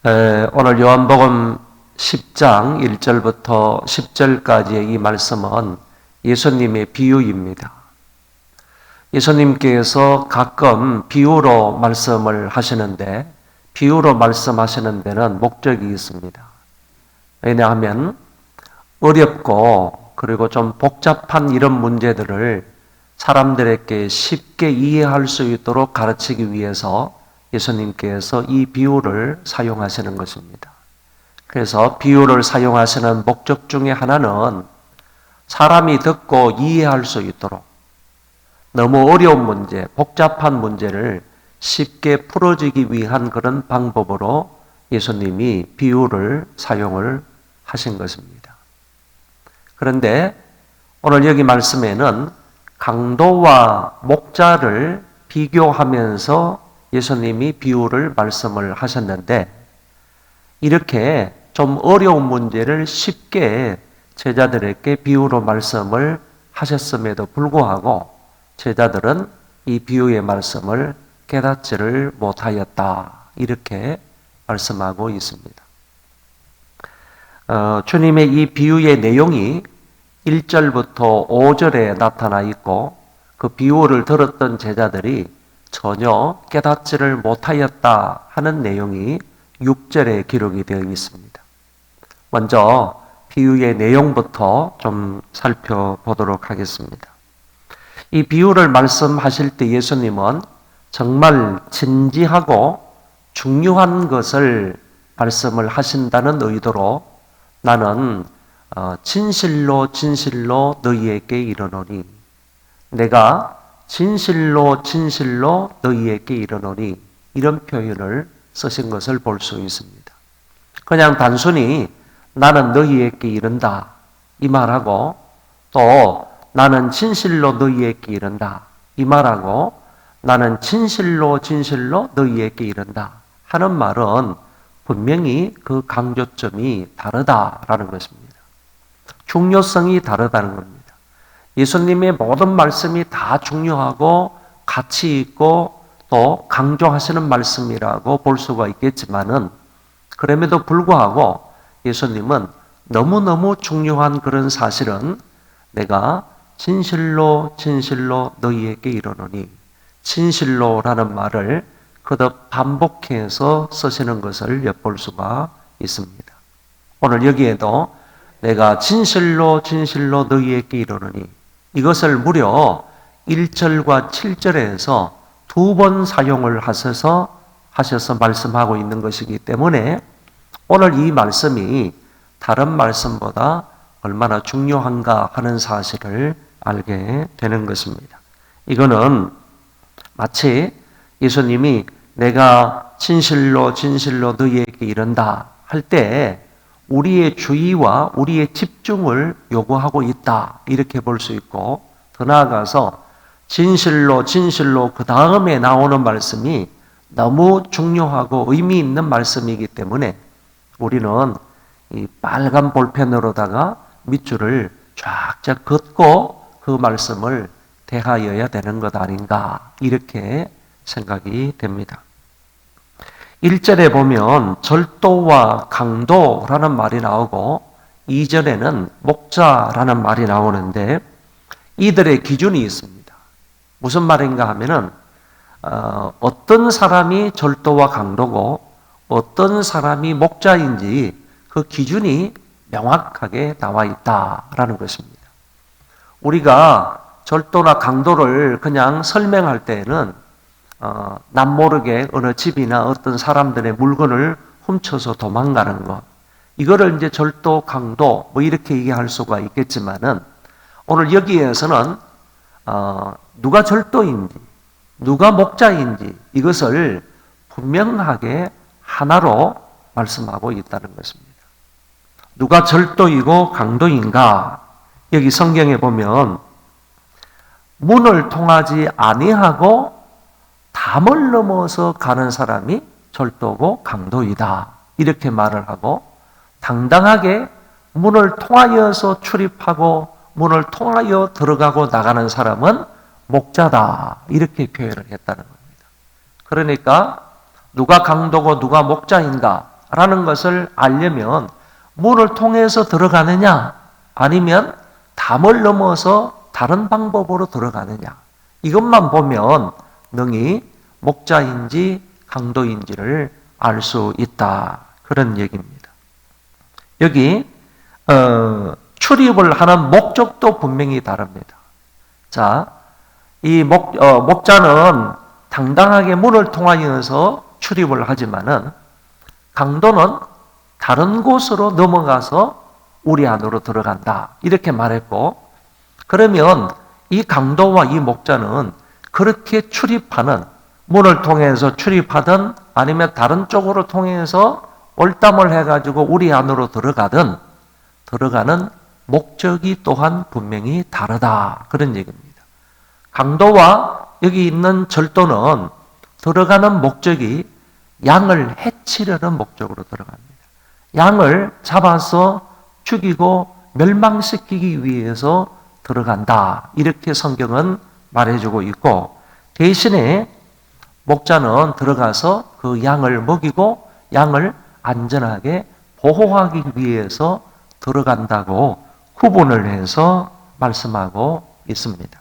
오늘 요한복음 10장 1절부터 10절까지의 이 말씀은 예수님의 비유입니다. 예수님께서 가끔 비유로 말씀을 하시는데, 비유로 말씀하시는 데는 목적이 있습니다. 왜냐하면 어렵고 그리고 좀 복잡한 이런 문제들을 사람들에게 쉽게 이해할 수 있도록 가르치기 위해서 예수님께서 이 비유를 사용하시는 것입니다. 그래서 비유를 사용하시는 목적 중에 하나는 사람이 듣고 이해할 수 있도록 너무 어려운 문제, 복잡한 문제를 쉽게 풀어주기 위한 그런 방법으로 예수님이 비유를 사용을 하신 것입니다. 그런데 오늘 여기 말씀에는 강도와 목자를 비교하면서 예수님이 비유를 말씀을 하셨는데, 이렇게 좀 어려운 문제를 쉽게 제자들에게 비유로 말씀을 하셨음에도 불구하고 제자들은 이 비유의 말씀을 깨닫지를 못하였다, 이렇게 말씀하고 있습니다. 주님의 이 비유의 내용이 1절부터 5절에 나타나 있고, 그 비유를 들었던 제자들이 전혀 깨닫지를 못하였다 하는 내용이 6절에 기록이 되어 있습니다. 먼저 비유의 내용부터 좀 살펴보도록 하겠습니다. 이 비유를 말씀하실 때 예수님은 정말 진지하고 중요한 것을 말씀을 하신다는 의도로 나는 진실로 진실로 너희에게 이르노니, 내가 진실로 진실로 너희에게 이르노니, 이런 표현을 쓰신 것을 볼 수 있습니다. 그냥 단순히 나는 너희에게 이른다 이 말하고, 또 나는 진실로 너희에게 이른다 이 말하고, 나는 진실로 진실로 너희에게 이른다 하는 말은 분명히 그 강조점이 다르다라는 것입니다. 중요성이 다르다는 겁니다. 예수님의 모든 말씀이 다 중요하고 가치 있고 또 강조하시는 말씀이라고 볼 수가 있겠지만은, 그럼에도 불구하고 예수님은 너무너무 중요한 그런 사실은 내가 진실로 진실로 너희에게 이르노니, 진실로라는 말을 거듭 반복해서 쓰시는 것을 엿볼 수가 있습니다. 오늘 여기에도 내가 진실로 진실로 너희에게 이르노니, 이것을 무려 1절과 7절에서 두 번 사용을 하셔서 말씀하고 있는 것이기 때문에 오늘 이 말씀이 다른 말씀보다 얼마나 중요한가 하는 사실을 알게 되는 것입니다. 이거는 마치 예수님이 내가 진실로 진실로 너희에게 이른다 할 때 우리의 주의와 우리의 집중을 요구하고 있다, 이렇게 볼 수 있고, 더 나아가서 진실로 진실로 그 다음에 나오는 말씀이 너무 중요하고 의미 있는 말씀이기 때문에 우리는 이 빨간 볼펜으로다가 밑줄을 쫙쫙 긋고 그 말씀을 대하여야 되는 것 아닌가, 이렇게 생각이 됩니다. 1절에 보면 절도와 강도라는 말이 나오고 2절에는 목자라는 말이 나오는데, 이들의 기준이 있습니다. 무슨 말인가 하면은 어떤 사람이 절도와 강도고 어떤 사람이 목자인지 그 기준이 명확하게 나와 있다라는 것입니다. 우리가 절도나 강도를 그냥 설명할 때에는 남모르게 어느 집이나 어떤 사람들의 물건을 훔쳐서 도망가는 것, 이거를 이제 절도, 강도 뭐 이렇게 얘기할 수가 있겠지만은, 오늘 여기에서는 누가 절도인지 누가 목자인지 이것을 분명하게 하나로 말씀하고 있다는 것입니다. 누가 절도이고 강도인가? 여기 성경에 보면 문을 통하지 아니하고 담을 넘어서 가는 사람이 절도고 강도이다, 이렇게 말을 하고, 당당하게 문을 통하여서 출입하고 문을 통하여 들어가고 나가는 사람은 목자다, 이렇게 표현을 했다는 겁니다. 그러니까 누가 강도고 누가 목자인가 라는 것을 알려면 문을 통해서 들어가느냐 아니면 담을 넘어서 다른 방법으로 들어가느냐 이것만 보면 능히 목자인지 강도인지를 알 수 있다. 그런 얘기입니다. 여기 출입을 하는 목적도 분명히 다릅니다. 자, 이 목자는 당당하게 문을 통하여서 출입을 하지만은 강도는 다른 곳으로 넘어가서 우리 안으로 들어간다. 이렇게 말했고, 그러면 이 강도와 이 목자는 그렇게 출입하는 문을 통해서 출입하든 아니면 다른 쪽으로 통해서 올담을 해가지고 우리 안으로 들어가는 목적이 또한 분명히 다르다. 그런 얘기입니다. 강도와 여기 있는 절도는 들어가는 목적이 양을 해치려는 목적으로 들어갑니다. 양을 잡아서 죽이고 멸망시키기 위해서 들어간다. 이렇게 성경은 말해주고 있고, 대신에 목자는 들어가서 그 양을 먹이고 양을 안전하게 보호하기 위해서 들어간다고 구분을 해서 말씀하고 있습니다.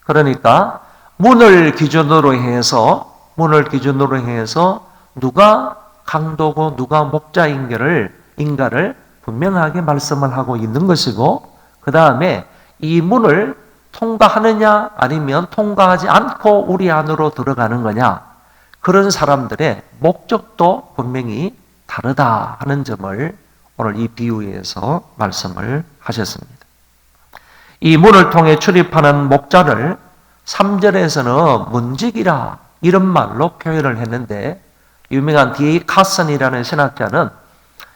그러니까 문을 기준으로 해서 누가 강도고 누가 목자인가를 분명하게 말씀을 하고 있는 것이고, 그 다음에 이 문을 통과하느냐 아니면 통과하지 않고 우리 안으로 들어가는 거냐, 그런 사람들의 목적도 분명히 다르다 하는 점을 오늘 이 비유에서 말씀을 하셨습니다. 이 문을 통해 출입하는 목자를 3절에서는 문지기라 이런 말로 표현을 했는데, 유명한 D.A. 카슨이라는 신학자는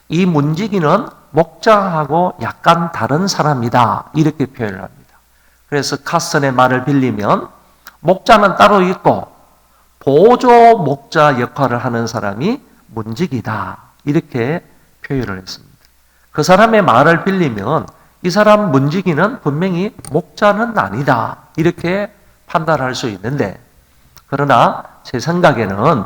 이 문지기는 목자하고 약간 다른 사람이다 이렇게 표현을 합니다. 그래서 카슨의 말을 빌리면 목자는 따로 있고 보조 목자 역할을 하는 사람이 문지기다 이렇게 표현을 했습니다. 그 사람의 말을 빌리면 이 사람 문지기는 분명히 목자는 아니다 이렇게 판단할 수 있는데, 그러나 제 생각에는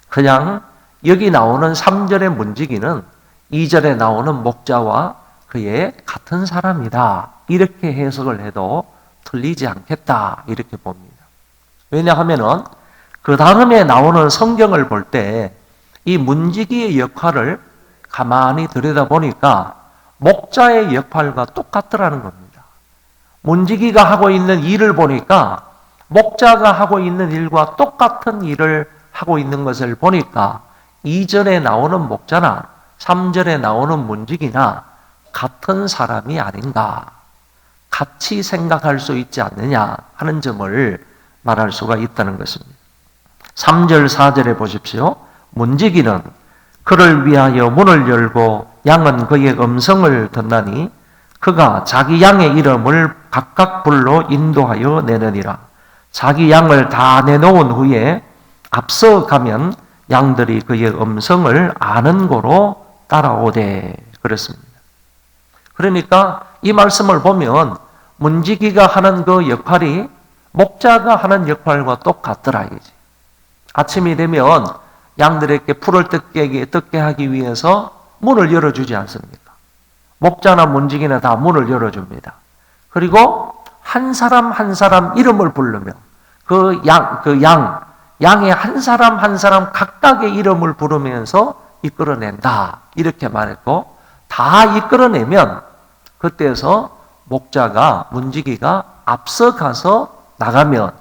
그냥 여기 나오는 3절의 문지기는 2절에 나오는 목자와 그의 같은 사람이다 이렇게 해석을 해도 틀리지 않겠다 이렇게 봅니다. 왜냐하면은 그 다음에 나오는 성경을 볼 때 이 문지기의 역할을 가만히 들여다보니까 목자의 역할과 똑같더라는 겁니다. 문지기가 하고 있는 일을 보니까 목자가 하고 있는 일과 똑같은 일을 하고 있는 것을 보니까 2절에 나오는 목자나 3절에 나오는 문지기나 같은 사람이 아닌가, 같이 생각할 수 있지 않느냐 하는 점을 말할 수가 있다는 것입니다. 3절, 4절에 보십시오. 문지기는 그를 위하여 문을 열고 양은 그의 음성을 듣나니 그가 자기 양의 이름을 각각 불러 인도하여 내느니라. 자기 양을 다 내놓은 후에 앞서 가면 양들이 그의 음성을 아는 고로 따라오되 그랬습니다. 그러니까 이 말씀을 보면 문지기가 하는 그 역할이 목자가 하는 역할과 똑같더라 이거지. 아침이 되면 양들에게 풀을 뜯게 하기 위해서 문을 열어주지 않습니까? 목자나 문지기나 다 문을 열어줍니다. 그리고 한 사람 한 사람 이름을 부르며 양의 한 사람 한 사람 각각의 이름을 부르면서 이끌어낸다 이렇게 말했고, 다 이끌어내면 그때서 문지기가 앞서가서 나가면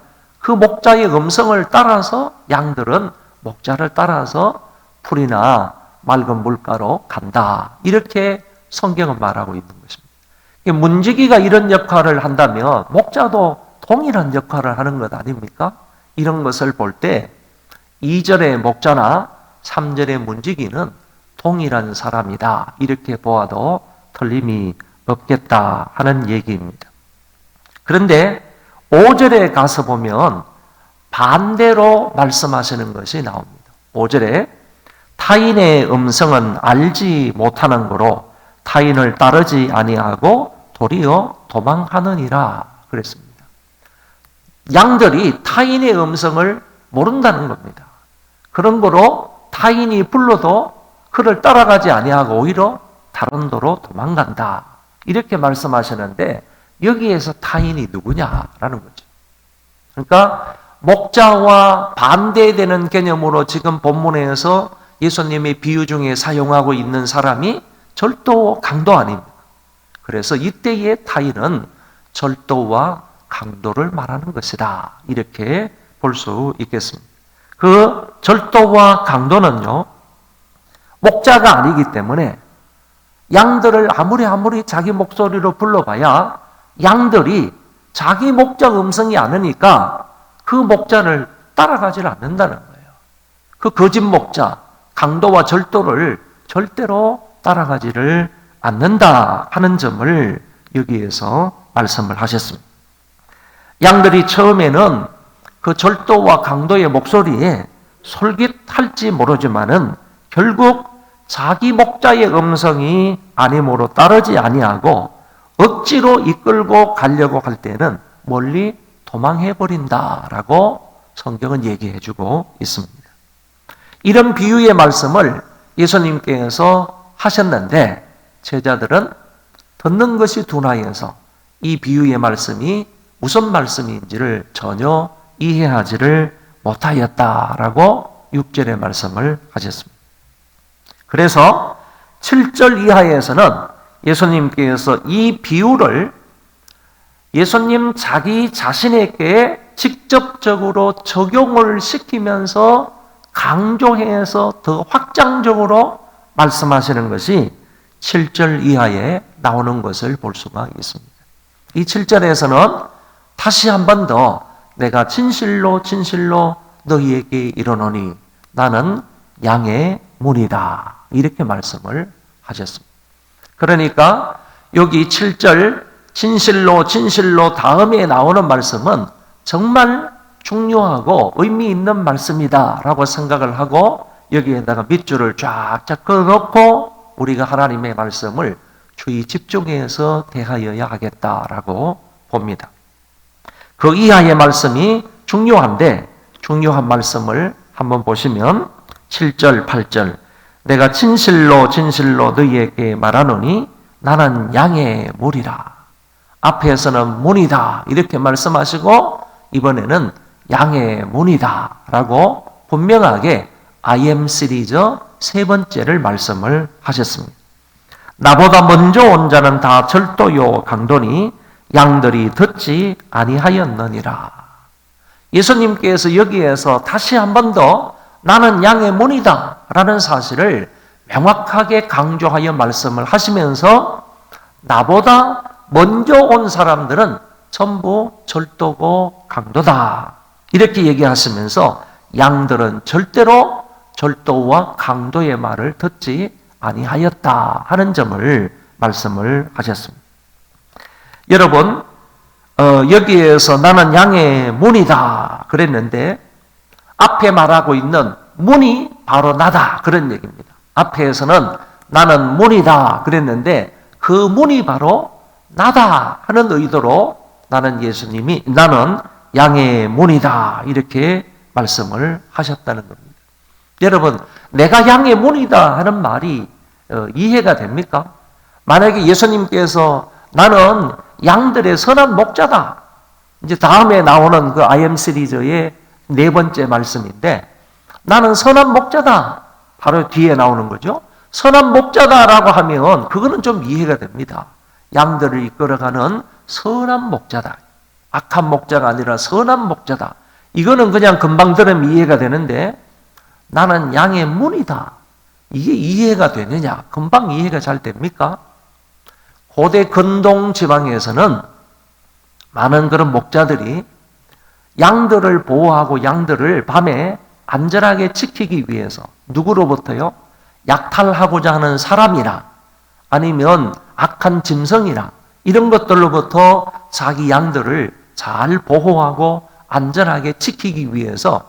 그 목자의 음성을 따라서 양들은 목자를 따라서 풀이나 맑은 물가로 간다 이렇게 성경은 말하고 있는 것입니다. 문지기가 이런 역할을 한다면 목자도 동일한 역할을 하는 것 아닙니까? 이런 것을 볼 때 2절의 목자나 3절의 문지기는 동일한 사람이다 이렇게 보아도 틀림이 없겠다 하는 얘기입니다. 그런데 5절에 가서 보면 반대로 말씀하시는 것이 나옵니다. 5절에 타인의 음성은 알지 못하는 거로 타인을 따르지 아니하고 도리어 도망하느니라 그랬습니다. 양들이 타인의 음성을 모른다는 겁니다. 그런 거로 타인이 불러도 그를 따라가지 아니하고 오히려 다른 도로 도망간다. 이렇게 말씀하시는데 여기에서 타인이 누구냐라는 거죠. 그러니까 목자와 반대되는 개념으로 지금 본문에서 예수님의 비유 중에 사용하고 있는 사람이 절도 강도 아닙니까? 그래서 이때의 타인은 절도와 강도를 말하는 것이다. 이렇게 볼 수 있겠습니다. 그 절도와 강도는요, 목자가 아니기 때문에 양들을 아무리 자기 목소리로 불러봐야 양들이 자기 목자 음성이 아니니까 그 목자를 따라가질 않는다는 거예요. 그 거짓 목자, 강도와 절도를 절대로 따라가지를 않는다 하는 점을 여기에서 말씀을 하셨습니다. 양들이 처음에는 그 절도와 강도의 목소리에 솔깃할지 모르지만은 결국 자기 목자의 음성이 아님으로 따르지 아니하고 억지로 이끌고 가려고 할 때는 멀리 도망해버린다라고 성경은 얘기해주고 있습니다. 이런 비유의 말씀을 예수님께서 하셨는데 제자들은 듣는 것이 둔하여서 이 비유의 말씀이 무슨 말씀인지를 전혀 이해하지를 못하였다라고 6절의 말씀을 하셨습니다. 그래서 7절 이하에서는 예수님께서 이 비유를 예수님 자기 자신에게 직접적으로 적용을 시키면서 강조해서 더 확장적으로 말씀하시는 것이 7절 이하에 나오는 것을 볼 수가 있습니다. 이 7절에서는 다시 한 번 더 내가 진실로 너희에게 이르노니 나는 양의 문이다. 이렇게 말씀을 하셨습니다. 그러니까 여기 7절 진실로 다음에 나오는 말씀은 정말 중요하고 의미 있는 말씀이다 라고 생각을 하고 여기에다가 밑줄을 쫙쫙 그어놓고 우리가 하나님의 말씀을 주의 집중해서 대하여야 하겠다라고 봅니다. 그 이하의 말씀이 중요한데 중요한 말씀을 한번 보시면 7절, 8절 내가 진실로 너희에게 말하노니 나는 양의 물이라. 앞에서는 문이다 이렇게 말씀하시고 이번에는 양의 문이다 라고 분명하게 I am 시리즈 세 번째를 말씀을 하셨습니다. 나보다 먼저 온 자는 다 절도요 강도니 양들이 듣지 아니하였느니라. 예수님께서 여기에서 다시 한 번 더 나는 양의 문이다 라는 사실을 명확하게 강조하여 말씀을 하시면서 나보다 먼저 온 사람들은 전부 절도고 강도다 이렇게 얘기하시면서 양들은 절대로 절도와 강도의 말을 듣지 아니하였다 하는 점을 말씀을 하셨습니다. 여러분 여기에서 나는 양의 문이다 그랬는데 앞에 말하고 있는 문이 바로 나다 그런 얘기입니다. 앞에서는 나는 문이다 그랬는데 그 문이 바로 나다 하는 의도로 나는 양의 문이다 이렇게 말씀을 하셨다는 겁니다. 여러분 내가 양의 문이다 하는 말이 이해가 됩니까? 만약에 예수님께서 나는 양들의 선한 목자다. 이제 다음에 나오는 그 I am 시리즈의 네 번째 말씀인데 나는 선한 목자다. 바로 뒤에 나오는 거죠. 선한 목자다라고 하면 그거는 좀 이해가 됩니다. 양들을 이끌어가는 선한 목자다. 악한 목자가 아니라 선한 목자다. 이거는 그냥 금방 들으면 이해가 되는데 나는 양의 문이다. 이게 이해가 되느냐? 금방 이해가 잘 됩니까? 고대 근동 지방에서는 많은 그런 목자들이 양들을 보호하고 양들을 밤에 안전하게 지키기 위해서 누구로부터요? 약탈하고자 하는 사람이나 아니면 악한 짐승이나 이런 것들로부터 자기 양들을 잘 보호하고 안전하게 지키기 위해서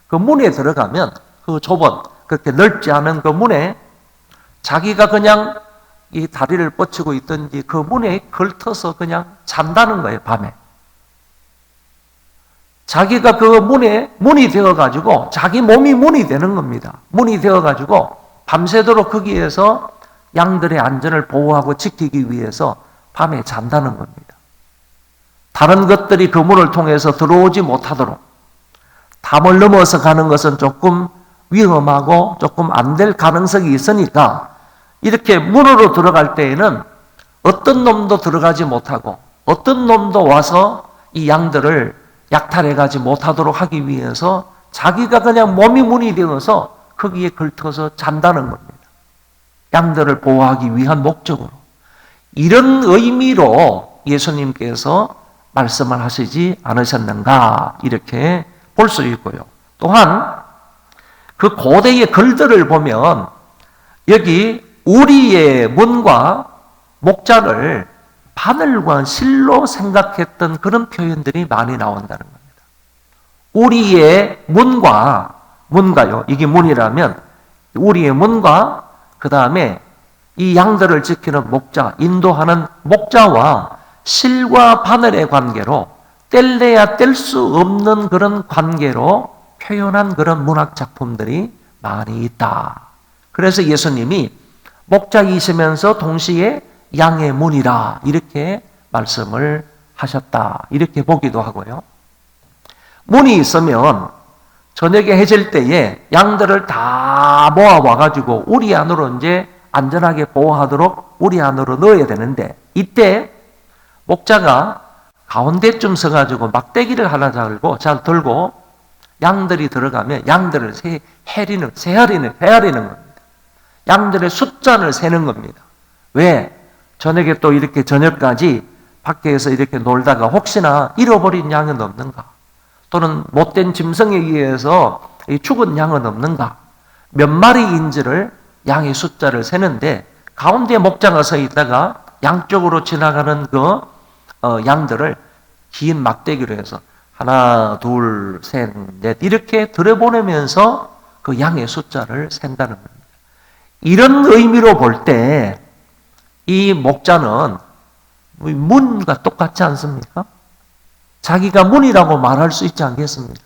그 문에 들어가면 그 좁은 그렇게 넓지 않은 그 문에 자기가 그냥 이 다리를 뻗치고 있든지 그 문에 걸터서 그냥 잔다는 거예요, 밤에. 자기가 그 문이 되어가지고 자기 몸이 문이 되는 겁니다. 문이 되어가지고 밤새도록 거기에서 양들의 안전을 보호하고 지키기 위해서 밤에 잔다는 겁니다. 다른 것들이 그 문을 통해서 들어오지 못하도록, 담을 넘어서 가는 것은 조금 위험하고 조금 안 될 가능성이 있으니까 이렇게 문으로 들어갈 때에는 어떤 놈도 들어가지 못하고 어떤 놈도 와서 이 양들을 약탈해 가지 못하도록 하기 위해서 자기가 그냥 몸이 문이 되어서 거기에 걸터서 잔다는 겁니다. 양들을 보호하기 위한 목적으로. 이런 의미로 예수님께서 말씀을 하시지 않으셨는가 이렇게 볼 수 있고요. 또한 그 고대의 글들을 보면 여기 우리의 문과 목자를 바늘과 실로 생각했던 그런 표현들이 많이 나온다는 겁니다. 우리의 문가요. 이게 문이라면 우리의 문과 그 다음에 이 양들을 지키는 목자, 인도하는 목자와 실과 바늘의 관계로 뗄래야 뗄 수 없는 그런 관계로 표현한 그런 문학 작품들이 많이 있다. 그래서 예수님이 목자이시면서 동시에 양의 문이라 이렇게 말씀을 하셨다. 이렇게 보기도 하고요. 문이 있으면 저녁에 해질 때에 양들을 다 모아와가지고 우리 안으로 이제 안전하게 보호하도록 우리 안으로 넣어야 되는데 이때 목자가 가운데쯤 서가지고 막대기를 하나 잘 들고 양들이 들어가면 양들을 헤아리는 겁니다. 양들의 숫자를 세는 겁니다. 왜? 저녁에 또 이렇게 저녁까지 밖에서 이렇게 놀다가 혹시나 잃어버린 양은 없는가? 또는 못된 짐승에 의해서 죽은 양은 없는가? 몇 마리인지를 양의 숫자를 세는데 가운데 목자가 서 있다가 양쪽으로 지나가는 그 양들을 긴 막대기로 해서 하나, 둘, 셋, 넷 이렇게 들여보내면서 그 양의 숫자를 센다는 겁니다. 이런 의미로 볼 때 이 목자는 문과 똑같지 않습니까? 자기가 문이라고 말할 수 있지 않겠습니까?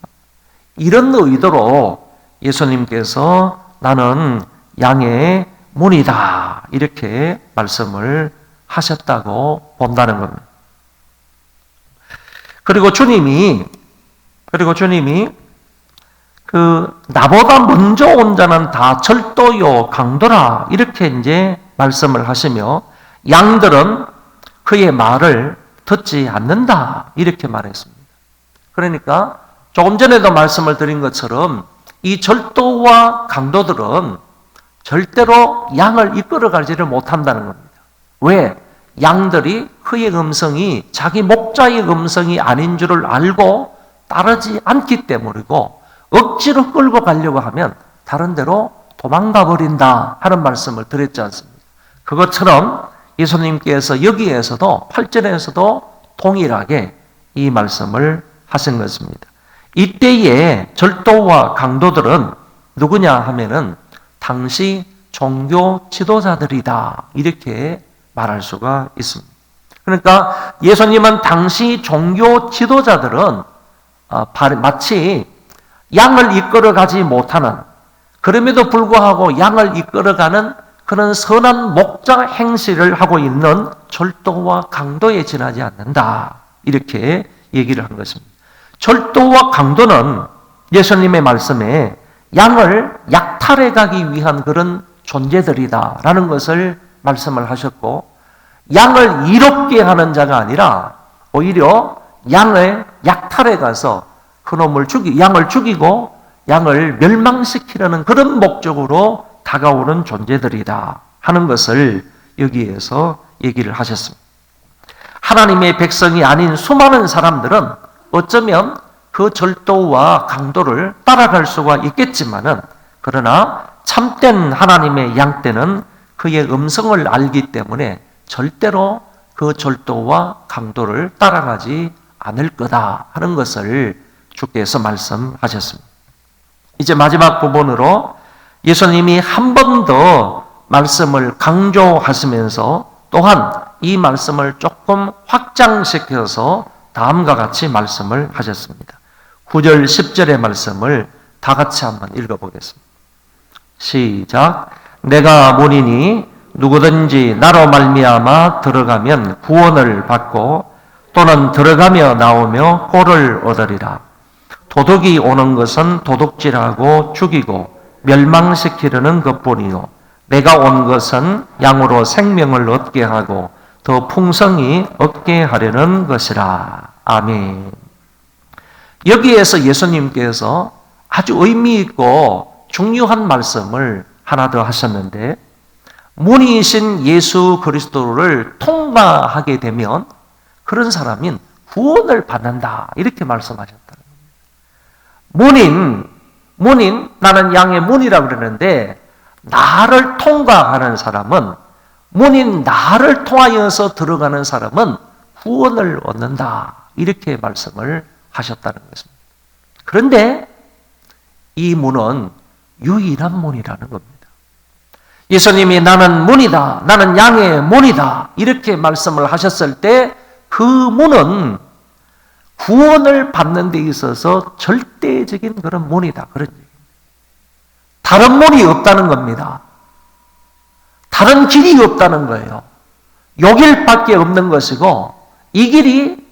이런 의도로 예수님께서 나는 양의 문이다 이렇게 말씀을 하셨다고 본다는 겁니다. 그리고 주님이 나보다 먼저 온 자는 다 절도요 강도라 이렇게 이제 말씀을 하시며 양들은 그의 말을 듣지 않는다 이렇게 말했습니다. 그러니까 조금 전에도 말씀을 드린 것처럼 이 절도와 강도들은 절대로 양을 이끌어가지를 못한다는 겁니다. 왜? 양들이 그의 음성이 자기 목자의 음성이 아닌 줄을 알고 따르지 않기 때문이고 억지로 끌고 가려고 하면 다른 데로 도망가 버린다 하는 말씀을 드렸지 않습니까? 그것처럼 예수님께서 여기에서도 8절에서도 동일하게 이 말씀을 하신 것입니다. 이때의 절도와 강도들은 누구냐 하면은 당시 종교 지도자들이다 이렇게 말할 수가 있습니다. 그러니까 예수님은 당시 종교 지도자들은 마치 양을 이끌어가지 못하는 그럼에도 불구하고 양을 이끌어가는 그런 선한 목자 행실을 하고 있는 절도와 강도에 지나지 않는다. 이렇게 얘기를 한 것입니다. 절도와 강도는 예수님의 말씀에 양을 약탈해 가기 위한 그런 존재들이다라는 것을 말씀을 하셨고 양을 이롭게 하는 자가 아니라 오히려 양을 약탈해 가서 그놈을 양을 죽이고 양을 멸망시키려는 그런 목적으로 다가오는 존재들이다 하는 것을 여기에서 얘기를 하셨습니다. 하나님의 백성이 아닌 수많은 사람들은 어쩌면 그 절도와 강도를 따라갈 수가 있겠지만은 그러나 참된 하나님의 양떼는 그의 음성을 알기 때문에 절대로 그 절도와 강도를 따라가지 않을 거다 하는 것을 주께서 말씀하셨습니다. 이제 마지막 부분으로 예수님이 한 번 더 말씀을 강조하시면서 또한 이 말씀을 조금 확장시켜서 다음과 같이 말씀을 하셨습니다. 9절 10절의 말씀을 다 같이 한번 읽어보겠습니다. 시작. 내가 문이니 누구든지 나로 말미암아 들어가면 구원을 받고 또는 들어가며 나오며 꼴을 얻으리라. 도둑이 오는 것은 도둑질하고 죽이고 멸망시키려는 것뿐이요 내가 온 것은 양으로 생명을 얻게 하고 더 풍성히 얻게 하려는 것이라. 아멘. 여기에서 예수님께서 아주 의미 있고 중요한 말씀을 하나 더 하셨는데, 문이신 예수 그리스도를 통과하게 되면 그런 사람은 구원을 받는다, 이렇게 말씀하셨다는 겁니다. 문인, 나는 양의 문이라고 그러는데, 나를 통과하는 사람은, 문인 나를 통하여서 들어가는 사람은 구원을 얻는다, 이렇게 말씀을 하셨다는 것입니다. 그런데 이 문은 유일한 문이라는 겁니다. 예수님이 나는 문이다, 나는 양의 문이다, 이렇게 말씀을 하셨을 때 그 문은 구원을 받는 데 있어서 절대적인 그런 문이다, 그런 얘기입니다. 다른 문이 없다는 겁니다. 다른 길이 없다는 거예요. 요 길밖에 없는 것이고, 이 길이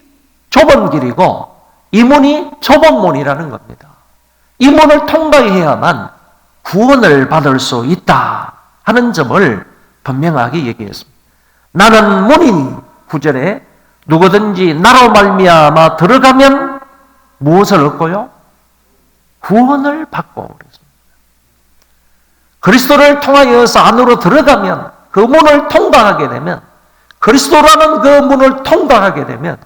좁은 길이고 이 문이 좁은 문이라는 겁니다. 이 문을 통과해야만 구원을 받을 수 있다 하는 점을 분명하게 얘기했습니다. 나는 문이니, 9절에 누구든지 나로 말미암아 들어가면 무엇을 얻고요? 구원을 받고 그랬습니다. 그리스도를 통하여서 안으로 들어가면, 그 문을 통과하게 되면, 그리스도라는 그 문을 통과하게 되면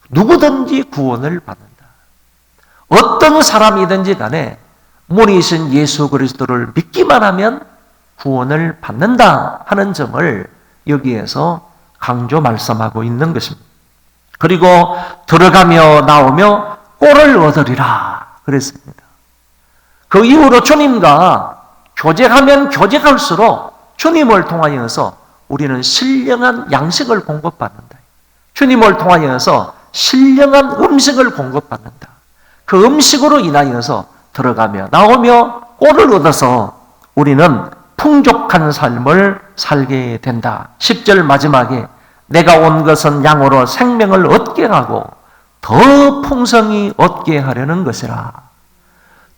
누구든지 구원을 받는다. 어떤 사람이든지 간에 문이신 예수 그리스도를 믿기만 하면 구원을 받는다 하는 점을 여기에서 강조 말씀하고 있는 것입니다. 그리고 들어가며 나오며 꼴을 얻으리라 그랬습니다. 그 이후로 주님과 교제하면 교제할수록 주님을 통하여서 우리는 신령한 양식을 공급받는다. 주님을 통하여서 신령한 음식을 공급받는다. 그 음식으로 인하여서 들어가며 나오며 꼴을 얻어서 우리는 풍족한 삶을 살게 된다. 10절 마지막에 내가 온 것은 양으로 생명을 얻게 하고 더 풍성히 얻게 하려는 것이라.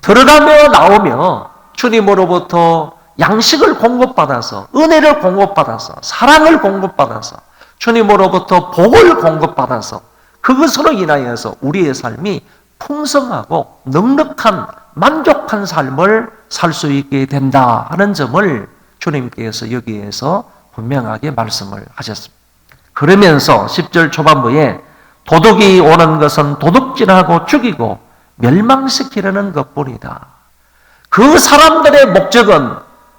들어가며 나오며 주님으로부터 양식을 공급받아서, 은혜를 공급받아서, 사랑을 공급받아서, 주님으로부터 복을 공급받아서 그것으로 인하여서 우리의 삶이 풍성하고 넉넉한 만족한 삶을 살 수 있게 된다 하는 점을 주님께서 여기에서 분명하게 말씀을 하셨습니다. 그러면서 10절 초반부에 도둑이 오는 것은 도둑질하고 죽이고 멸망시키려는 것뿐이다. 그 사람들의 목적은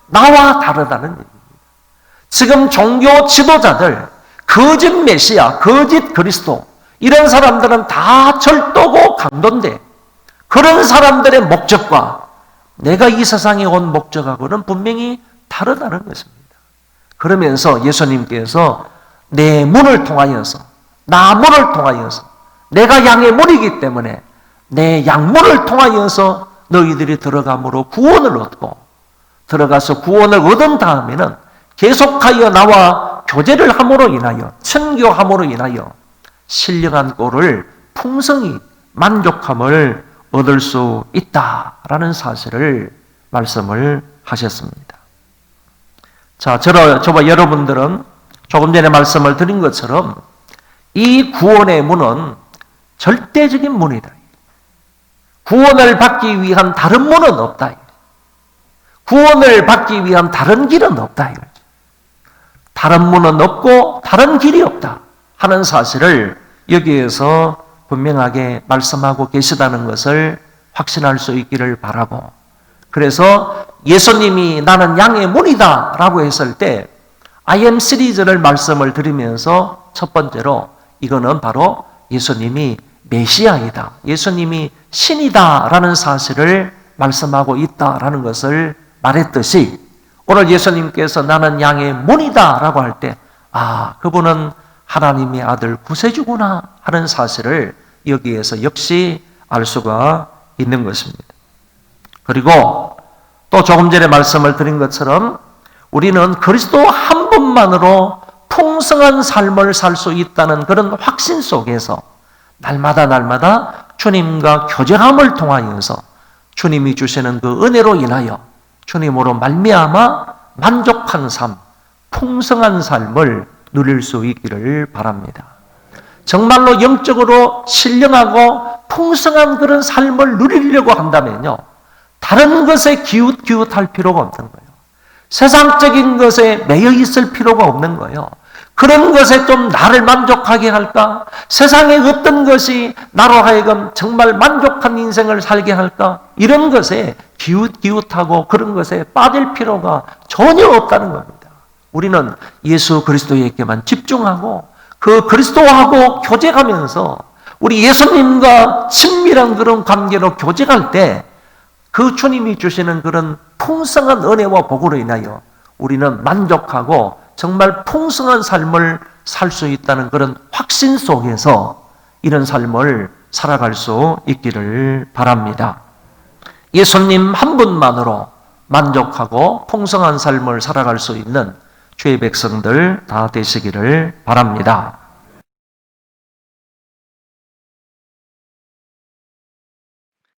나와 다르다는 얘기입니다. 지금 종교 지도자들, 거짓 메시아, 거짓 그리스도, 이런 사람들은 다 절도고 강도인데 그런 사람들의 목적과 내가 이 세상에 온 목적하고는 분명히 다르다는 것입니다. 그러면서 예수님께서 내 문을 통하여서, 나 문을 통하여서, 내가 양의 문이기 때문에 내 양문을 통하여서 너희들이 들어감으로 구원을 얻고, 들어가서 구원을 얻은 다음에는 계속하여 나와 교제를 함으로 인하여, 친교함으로 인하여 신령한 꼴을 풍성히 만족함을 얻을 수 있다라는 사실을 말씀을 하셨습니다. 자, 저와 여러분들은 조금 전에 말씀을 드린 것처럼 이 구원의 문은 절대적인 문이다. 구원을 받기 위한 다른 문은 없다. 구원을 받기 위한 다른 길은 없다. 다른 문은 없고 다른 길이 없다 하는 사실을 여기에서 분명하게 말씀하고 계시다는 것을 확신할 수 있기를 바라고, 그래서 예수님이 나는 양의 문이다 라고 했을 때 I am 시리즈를 말씀을 드리면서 첫 번째로 이거는 바로 예수님이 메시아이다, 예수님이 신이다 라는 사실을 말씀하고 있다라는 것을 말했듯이, 오늘 예수님께서 나는 양의 문이다 라고 할 때 그분은 하나님의 아들 구세주구나 하는 사실을 여기에서 역시 알 수가 있는 것입니다. 그리고 또 조금 전에 말씀을 드린 것처럼 우리는 그리스도 한 분만으로 풍성한 삶을 살 수 있다는 그런 확신 속에서 날마다 주님과 교제함을 통하여서 주님이 주시는 그 은혜로 인하여 주님으로 말미암아 만족한 삶, 풍성한 삶을 누릴 수 있기를 바랍니다. 정말로 영적으로 신령하고 풍성한 그런 삶을 누리려고 한다면요, 다른 것에 기웃기웃할 필요가 없는 거예요. 세상적인 것에 매여 있을 필요가 없는 거예요. 그런 것에 좀 나를 만족하게 할까? 세상의 어떤 것이 나로 하여금 정말 만족한 인생을 살게 할까? 이런 것에 기웃기웃하고 그런 것에 빠질 필요가 전혀 없다는 겁니다. 우리는 예수 그리스도에게만 집중하고 그 그리스도하고 교제하면서 우리 예수님과 친밀한 그런 관계로 교제할 때 그 주님이 주시는 그런 풍성한 은혜와 복으로 인하여 우리는 만족하고 정말 풍성한 삶을 살 수 있다는 그런 확신 속에서 이런 삶을 살아갈 수 있기를 바랍니다. 예수님 한 분만으로 만족하고 풍성한 삶을 살아갈 수 있는 주의 백성들 다 되시기를 바랍니다.